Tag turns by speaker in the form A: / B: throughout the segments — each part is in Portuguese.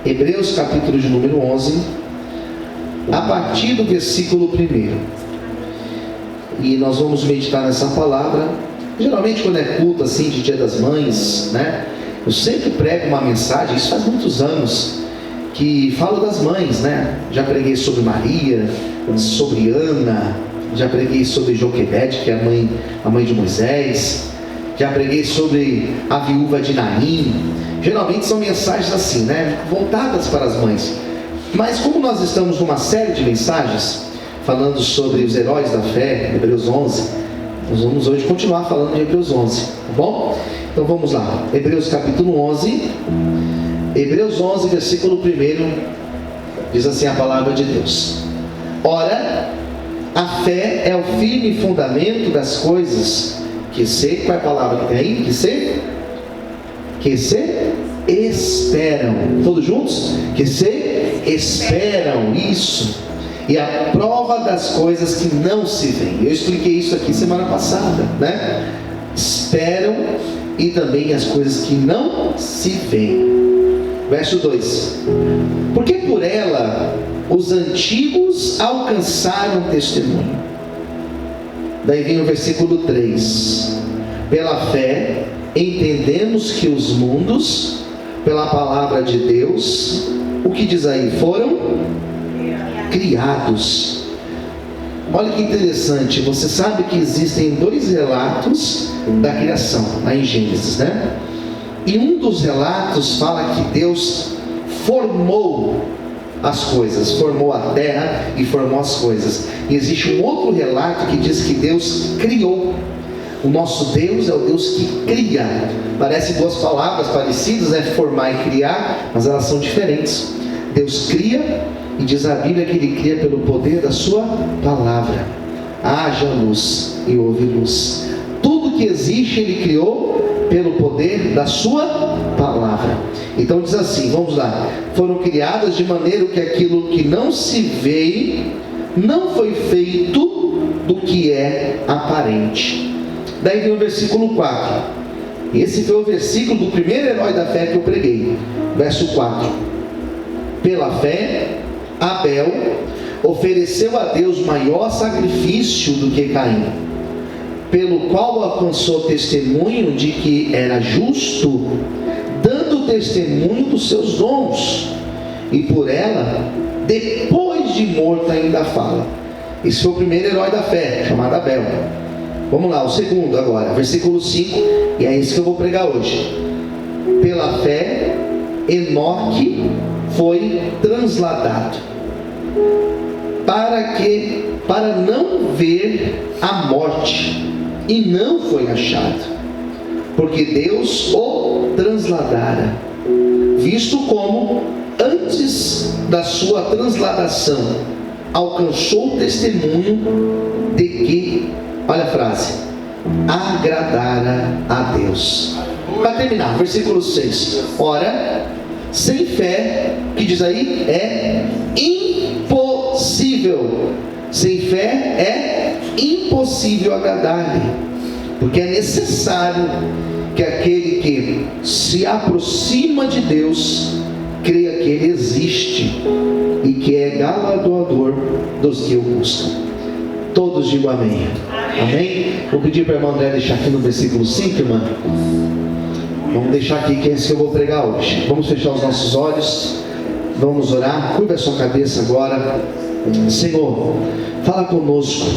A: Hebreus capítulo de número 11, a partir do versículo 1. E nós vamos meditar nessa palavra. Geralmente quando é culto assim de Dia das Mães, né? Eu sempre prego uma mensagem, isso faz muitos anos, que falo das mães, né? Já preguei sobre Maria, sobre Ana, já preguei sobre Joquebede, que é a mãe de Moisés, já preguei sobre a viúva de Naim. Geralmente são mensagens assim, né? Voltadas para as mães. Mas como nós estamos numa série de mensagens falando sobre os heróis da fé, Hebreus 11, nós vamos hoje continuar falando de Hebreus 11, tá bom? Então vamos lá, Hebreus capítulo 11, Hebreus 11, versículo 1, diz assim a palavra de Deus: Ora, a fé é o firme fundamento das coisas que se, qual é a palavra que tem aí? Que se esperam, todos juntos? Que se esperam, isso. E a prova das coisas que não se veem. Eu expliquei isso aqui semana passada, né? Esperam e também as coisas que não se veem. Verso 2: Porque por ela os antigos alcançaram testemunho. Daí vem o versículo 3: Pela fé entendemos que os mundos, pela palavra de Deus, o que diz aí? Foram criados. Olha que interessante, você sabe que existem dois relatos da criação, lá em Gênesis, né? E um dos relatos fala que Deus formou as coisas, formou a terra e formou as coisas. E existe um outro relato que diz que Deus criou. O nosso Deus é o Deus que cria. Parece duas palavras parecidas, né? Formar e criar, mas elas são diferentes. Deus cria, e diz a Bíblia que Ele cria pelo poder da sua palavra. Haja luz e houve luz. Tudo que existe Ele criou pelo poder da sua palavra. Então diz assim, vamos lá: foram criadas de maneira que aquilo que não se vê não foi feito do que é aparente. Daí vem o versículo 4. Esse foi o versículo do primeiro herói da fé que eu preguei. Verso 4: Pela fé Abel ofereceu a Deus maior sacrifício do que Caim, pelo qual alcançou testemunho de que era justo, dando testemunho dos seus dons, e por ela, depois de morto, ainda fala. Esse foi o primeiro herói da fé, chamado Abel. Vamos lá, o segundo agora, versículo 5, e é isso que eu vou pregar hoje. Pela fé Enoque foi transladado, para não ver a morte, e não foi achado, porque Deus o transladara, visto como antes da sua transladação alcançou o testemunho de que, olha a frase, agradara a Deus. Para terminar, versículo 6: Ora, sem fé, que diz aí, é impossível. Sem fé é impossível agradar-lhe, porque é necessário que aquele que se aproxima de Deus creia que Ele existe e que é galardoador dos que o buscam. Todos digam amém. Amém? Vou pedir para a irmã André deixar aqui no versículo 5, irmã. Vamos deixar aqui que é isso que eu vou pregar hoje. Vamos fechar os nossos olhos, vamos orar. Curva a sua cabeça agora. Senhor, fala conosco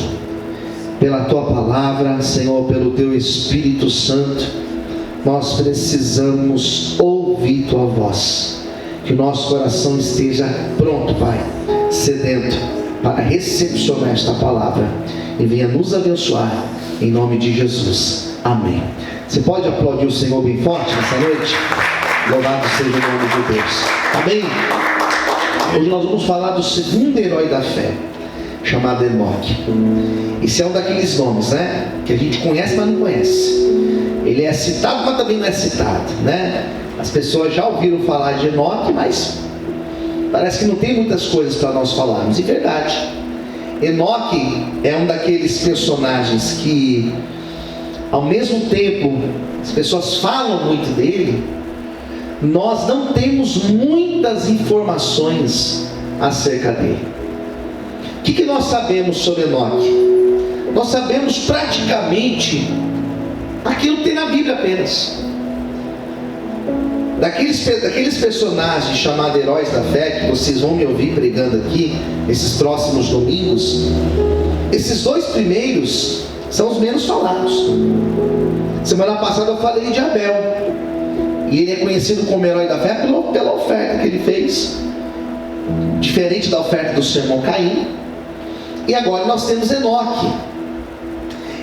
A: pela Tua palavra, Senhor, pelo Teu Espírito Santo. Nós precisamos ouvir Tua voz. Que o nosso coração esteja pronto, Pai, sedento para recepcionar esta palavra, e venha nos abençoar em nome de Jesus. Amém. Você pode aplaudir o Senhor bem forte nessa noite? Louvado seja o nome de Deus. Amém? Hoje nós vamos falar do segundo herói da fé, chamado Enoque. Esse é um daqueles nomes, né? Que a gente conhece, mas não conhece. Ele é citado, mas também não é citado, né? As pessoas já ouviram falar de Enoque, mas parece que não tem muitas coisas para nós falarmos. E verdade, Enoque é um daqueles personagens que, ao mesmo tempo, as pessoas falam muito dele, nós não temos muitas informações acerca dele. O que nós sabemos sobre Enoque? Nós sabemos praticamente aquilo que tem na Bíblia apenas. Daqueles personagens chamados heróis da fé, que vocês vão me ouvir pregando aqui, esses próximos domingos, esses dois primeiros são os menos falados. Semana passada eu falei de Abel, e ele é conhecido como herói da fé pela oferta que ele fez, diferente da oferta do seu irmão Caim. E agora nós temos Enoque.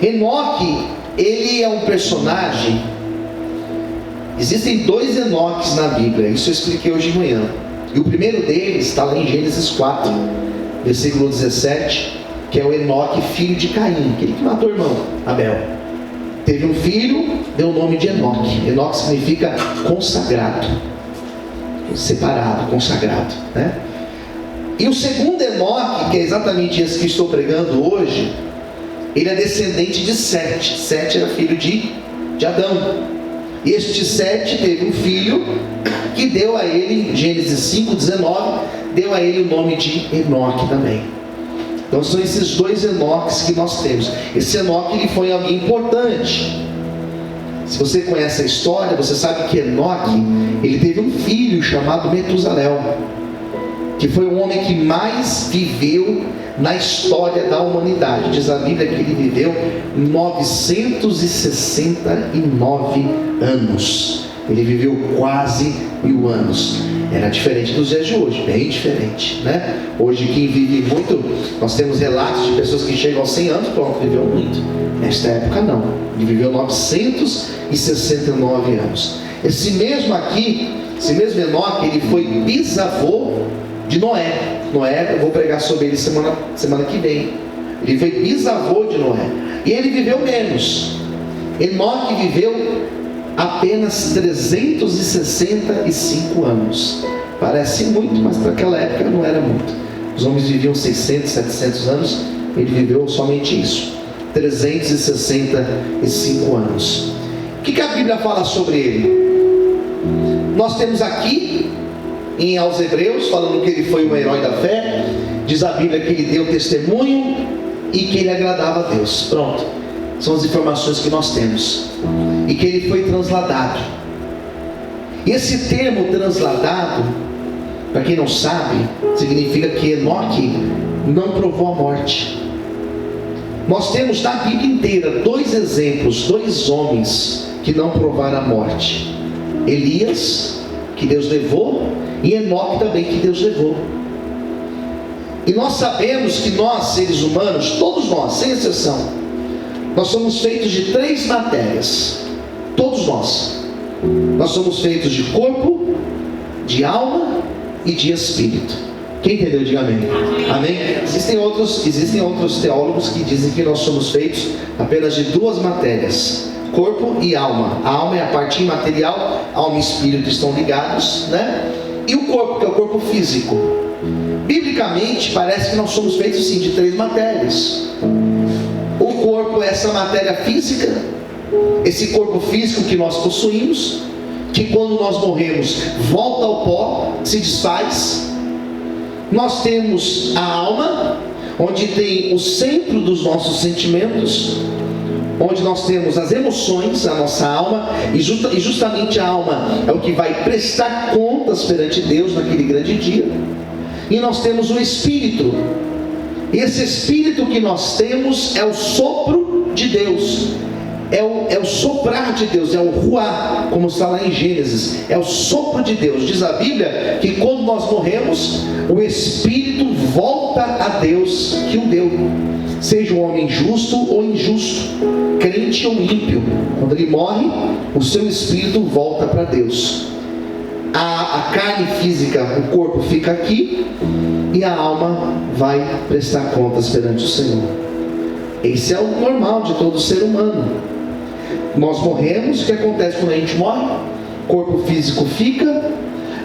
A: Enoque, ele é um personagem. Existem dois Enoques na Bíblia, isso eu expliquei hoje de manhã. E o primeiro deles está lá em Gênesis 4, versículo 17, que é o Enoque, filho de Caim, aquele que matou o irmão Abel. Teve um filho, deu o nome de Enoque. Enoque significa consagrado, separado, consagrado, né? E o segundo Enoque, que é exatamente esse que estou pregando hoje, ele é descendente de Sete. Sete era filho de Adão. Este Sete teve um filho que deu a ele, em Gênesis 5:19, deu a ele o nome de Enoque também. Então são esses dois Enoques que nós temos. Esse Enoque, ele foi alguém importante. Se você conhece a história, você sabe que Enoque, ele teve um filho chamado Metusalel, que foi o homem que mais viveu na história da humanidade. Diz a Bíblia que ele viveu 969 anos. Ele viveu quase 1000 anos. Era diferente dos dias de hoje, bem diferente, né? Hoje quem vive muito, nós temos relatos de pessoas que chegam aos 100 anos, pronto, viveu muito. Nesta época não, ele viveu 969 anos. Esse mesmo Enoque, ele foi bisavô de Noé. Noé, eu vou pregar sobre ele semana que vem. Ele foi bisavô de Noé. E ele viveu menos. Enoque viveu apenas 365 anos. Parece muito, mas para aquela época não era muito. Os homens viviam 600, 700 anos. Ele viveu somente isso, 365 anos. O que a Bíblia fala sobre ele? Nós temos aqui aos Hebreus, falando que ele foi um herói da fé. Diz a Bíblia que ele deu testemunho e que ele agradava a Deus. Pronto, são as informações que nós temos. E que ele foi transladado. E esse termo transladado, para quem não sabe, significa que Enoque não provou a morte. Nós temos na Bíblia inteira dois exemplos, dois homens que não provaram a morte: Elias, que Deus levou, e Enoque também, que Deus levou. E nós sabemos que nós, seres humanos, todos nós, sem exceção, nós somos feitos de três matérias. Todos nós somos feitos de corpo, de alma e de espírito. Quem entendeu, diga amém. Amém? Existem outros teólogos que dizem que nós somos feitos apenas de duas matérias: corpo e alma. A alma é a parte imaterial, alma e espírito estão ligados, né? E o corpo, que é o corpo físico. Biblicamente, parece que nós somos feitos sim de três matérias. O corpo é essa matéria física, esse corpo físico que nós possuímos, que quando nós morremos volta ao pó, se desfaz. Nós temos a alma, onde tem o centro dos nossos sentimentos, onde nós temos as emoções, a nossa alma, e justamente a alma é o que vai prestar contas perante Deus naquele grande dia. E nós temos o espírito. E esse espírito que nós temos é o sopro de Deus, é o soprar de Deus, é o ruá, como está lá em Gênesis, é o sopro de Deus. Diz a Bíblia que quando nós morremos, o espírito volta a Deus que o deu, seja um homem justo ou injusto, crente ou ímpio. Quando ele morre, o seu espírito volta para Deus. A carne física, o corpo fica aqui, e a alma vai prestar contas perante o Senhor. Esse é o normal de todo ser humano. Nós morremos. O que acontece quando a gente morre? O corpo físico fica,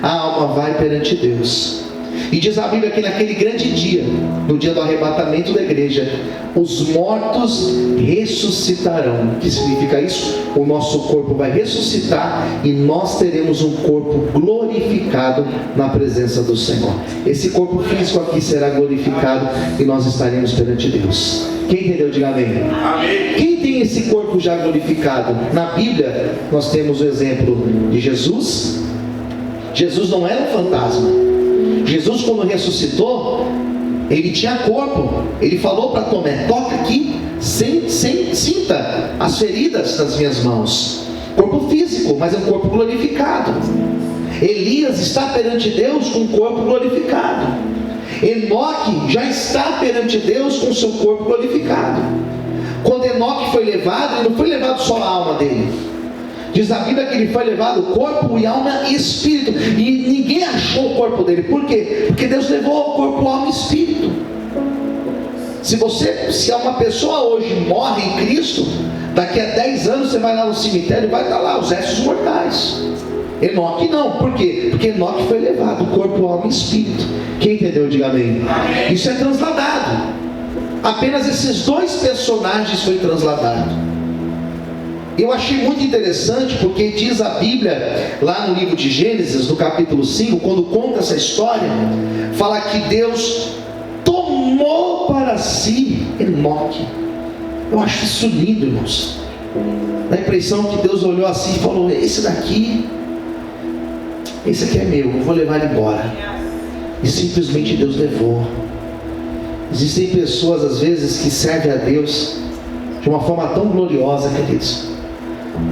A: a alma vai perante Deus. E diz a Bíblia que naquele grande dia, no dia do arrebatamento da igreja, os mortos ressuscitarão. O que significa isso? O nosso corpo vai ressuscitar e nós teremos um corpo glorificado na presença do Senhor. Esse corpo físico aqui será glorificado e nós estaremos perante Deus. Quem entendeu, diga amém. Amém. Quem tem esse corpo já glorificado? Na Bíblia nós temos o exemplo de Jesus. Jesus não era um fantasma. Jesus, quando ressuscitou, ele tinha corpo. Ele falou para Tomé: toca aqui, sinta as feridas nas minhas mãos. Corpo físico, mas é um corpo glorificado. Elias está perante Deus com um corpo glorificado. Enoque já está perante Deus com seu corpo glorificado. Quando Enoque foi levado, ele não foi levado só a alma dele. Diz a Bíblia que ele foi levado corpo e alma e espírito. E ninguém achou o corpo dele. Por quê? Porque Deus levou o corpo, alma e espírito. Se uma pessoa hoje morre em Cristo, daqui a 10 anos você vai lá no cemitério e vai estar lá os restos mortais. Enoque não. Por quê? Porque Enoque foi levado corpo, alma e espírito. Quem entendeu, diga amém. Amém. Isso é transladado. Apenas esses dois personagens foi transladado. Eu achei muito interessante porque diz a Bíblia lá no livro de Gênesis, no capítulo 5, quando conta essa história, fala que Deus tomou para si Enoque. Eu acho isso lindo, irmãos. Dá a impressão que Deus olhou assim e falou: esse aqui é meu, eu vou levar ele embora. E simplesmente Deus levou. Existem pessoas às vezes que servem a Deus de uma forma tão gloriosa, queridos,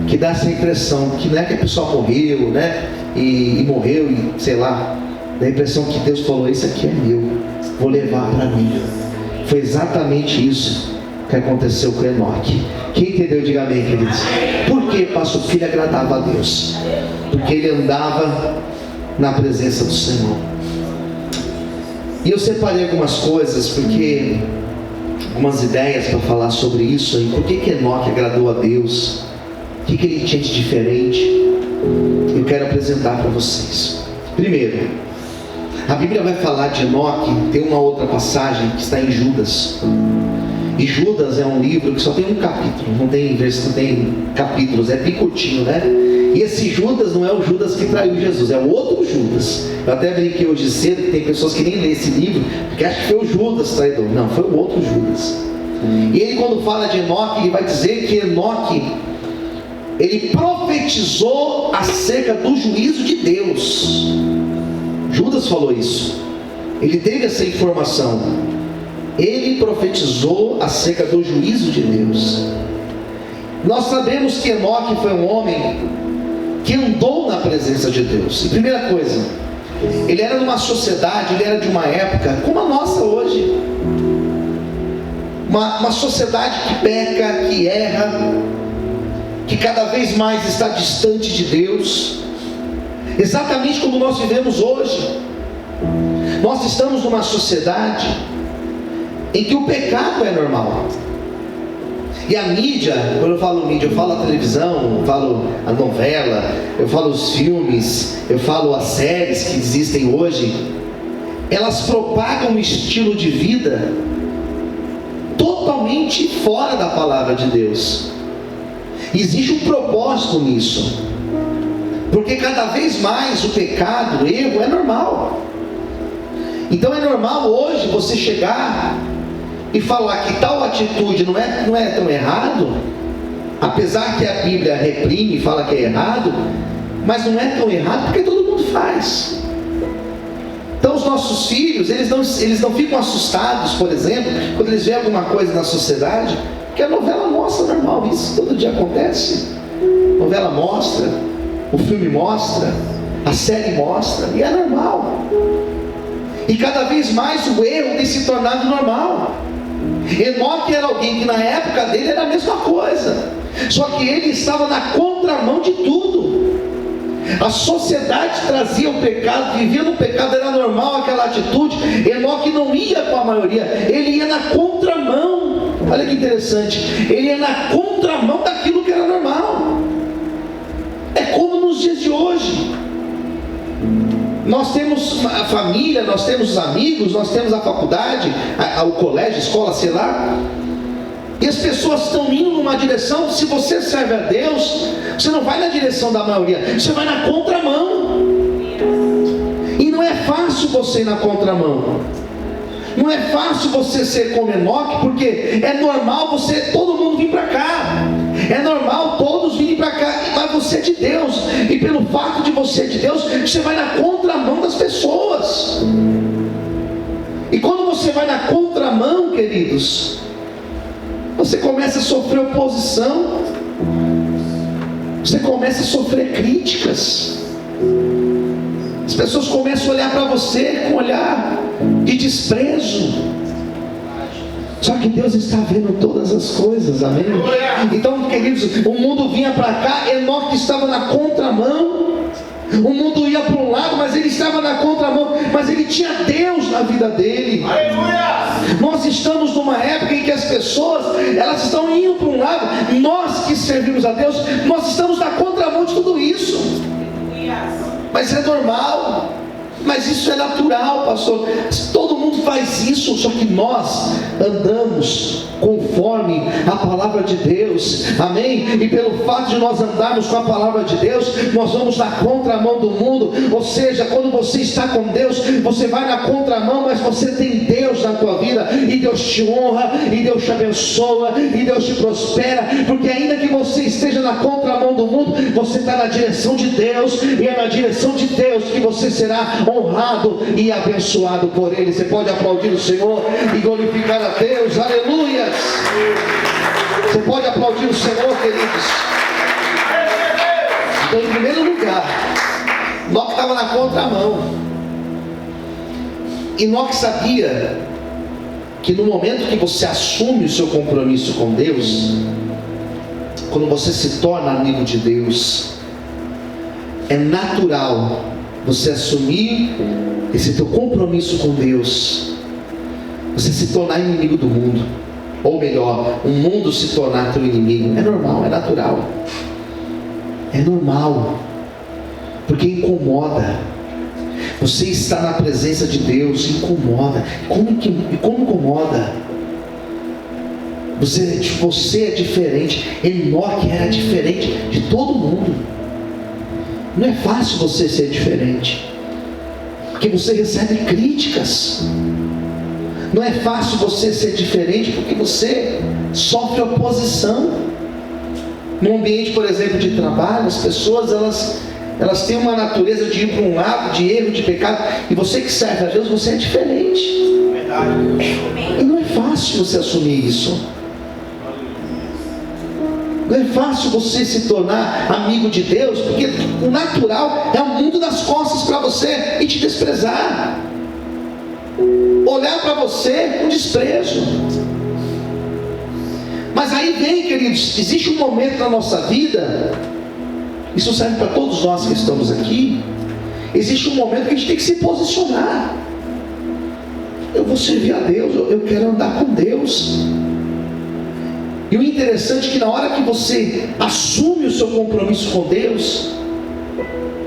A: que dá essa impressão que não é que a pessoa morreu, né? E morreu e sei lá. Dá a impressão que Deus falou: esse aqui é meu, vou levar para mim. Foi exatamente isso que aconteceu com Enoque. Quem entendeu, diga amém, queridos. Por quê, pastor? Porque ele agradava a Deus, porque ele andava na presença do Senhor. E eu separei algumas coisas, porque algumas ideias para falar sobre isso aí. Por que Enoque agradou a Deus? O que ele tinha de diferente? Eu quero apresentar para vocês. Primeiro, a Bíblia vai falar de Enoque. Tem uma outra passagem que está em Judas. E Judas é um livro que só tem um capítulo, não tem capítulos, é bem curtinho, né? E esse Judas não é o Judas que traiu Jesus, é o outro Judas. Eu até brinquei hoje cedo que tem pessoas que nem lêem esse livro porque acham que foi o Judas traidor. Não, foi o outro Judas. E ele, quando fala de Enoque, ele vai dizer que Enoque, ele profetizou acerca do juízo de Deus. Judas falou isso. Ele teve essa informação. Ele profetizou acerca do juízo de Deus. Nós sabemos que Enoque foi um homem que andou na presença de Deus. E primeira coisa, ele era numa sociedade, ele era de uma época como a nossa hoje. Uma sociedade que peca, que erra, que cada vez mais está distante de Deus. Exatamente como nós vivemos hoje. Nós estamos numa sociedade em que o pecado é normal. E a mídia, quando eu falo mídia, eu falo a televisão, eu falo a novela, eu falo os filmes, eu falo as séries que existem hoje. Elas propagam um estilo de vida totalmente fora da palavra de Deus. Existe um propósito nisso, porque cada vez mais o pecado, o erro é normal. Então é normal hoje você chegar e falar que tal atitude não é tão errado, apesar que a Bíblia reprime e fala que é errado, mas não é tão errado porque todo mundo faz. Então os nossos filhos, eles não ficam assustados, por exemplo, quando eles veem alguma coisa na sociedade, porque a novela mostra normal, isso todo dia acontece. A novela mostra, o filme mostra, a série mostra, e é normal. E cada vez mais o erro tem se tornado normal. Enoque era alguém que na época dele era a mesma coisa, só que ele estava na contramão de tudo. A sociedade trazia o pecado, vivia no pecado, era normal aquela atitude. Enoque não ia com a maioria, ele ia na contramão. Olha que interessante, ele ia na contramão daquilo que era normal. É como nos dias de hoje. Nós temos a família, nós temos os amigos, nós temos a faculdade, o colégio, a escola, sei lá. E as pessoas estão indo numa direção. Se você serve a Deus, você não vai na direção da maioria, você vai na contramão. E não é fácil você ir na contramão. Não é fácil você ser como Enoque, porque é normal todo mundo vir para cá. É normal todos virem para cá, mas você é de Deus. E pelo fato de você ser de Deus, você vai na contramão das pessoas. E quando você vai na contramão, queridos, você começa a sofrer oposição. Você começa a sofrer críticas. As pessoas começam a olhar para você com um olhar de desprezo. Só que Deus está vendo todas as coisas, amém? Então, queridos, o mundo vinha para cá, Enoque estava na contramão. O mundo ia para um lado, mas ele estava na contramão. Mas ele tinha Deus na vida dele. Aleluia! Nós estamos numa época em que as pessoas, elas estão indo para um lado. Nós que servimos a Deus, nós estamos na contramão de tudo isso. Mas é normal. Mas isso é natural, pastor. Todo mundo faz isso, só que nós andamos conforme a palavra de Deus, amém? E pelo fato de nós andarmos com a palavra de Deus, nós vamos na contramão do mundo. Ou seja, quando você está com Deus, você vai na contramão, mas você tem Deus na tua vida, e Deus te honra, e Deus te abençoa, e Deus te prospera, porque ainda que você esteja na contramão do mundo, você está na direção de Deus, e é na direção de Deus que você será honrado e abençoado por Ele. Você pode aplaudir o Senhor e glorificar a Deus, aleluia. Você pode aplaudir o Senhor, queridos. Então, em primeiro lugar, Enoque estava na contramão. Enoque sabia que no momento que você assume o seu compromisso com Deus, quando você se torna amigo de Deus, é natural você assumir esse teu compromisso com Deus, você se tornar inimigo do mundo. Ou melhor, o mundo se tornar teu inimigo. É normal, é natural. É normal. Porque incomoda. Você está na presença de Deus, incomoda. Como incomoda? Você é diferente. Enoque era diferente de todo mundo. Não é fácil você ser diferente, porque você recebe críticas. Não é fácil você ser diferente, porque você sofre oposição. No ambiente, por exemplo, de trabalho, as pessoas elas têm uma natureza de ir para um lado, de erro, de pecado, e você que serve a Deus, você é diferente. E não é fácil você assumir isso. Não é fácil você se tornar amigo de Deus, porque o natural é o mundo das costas para você e te desprezar, olhar para você com desprezo. Mas aí vem, queridos, existe um momento na nossa vida, isso serve para todos nós que estamos aqui, existe um momento que a gente tem que se posicionar. Eu vou servir a Deus, eu quero andar com Deus. E o interessante é que na hora que você assume o seu compromisso com Deus,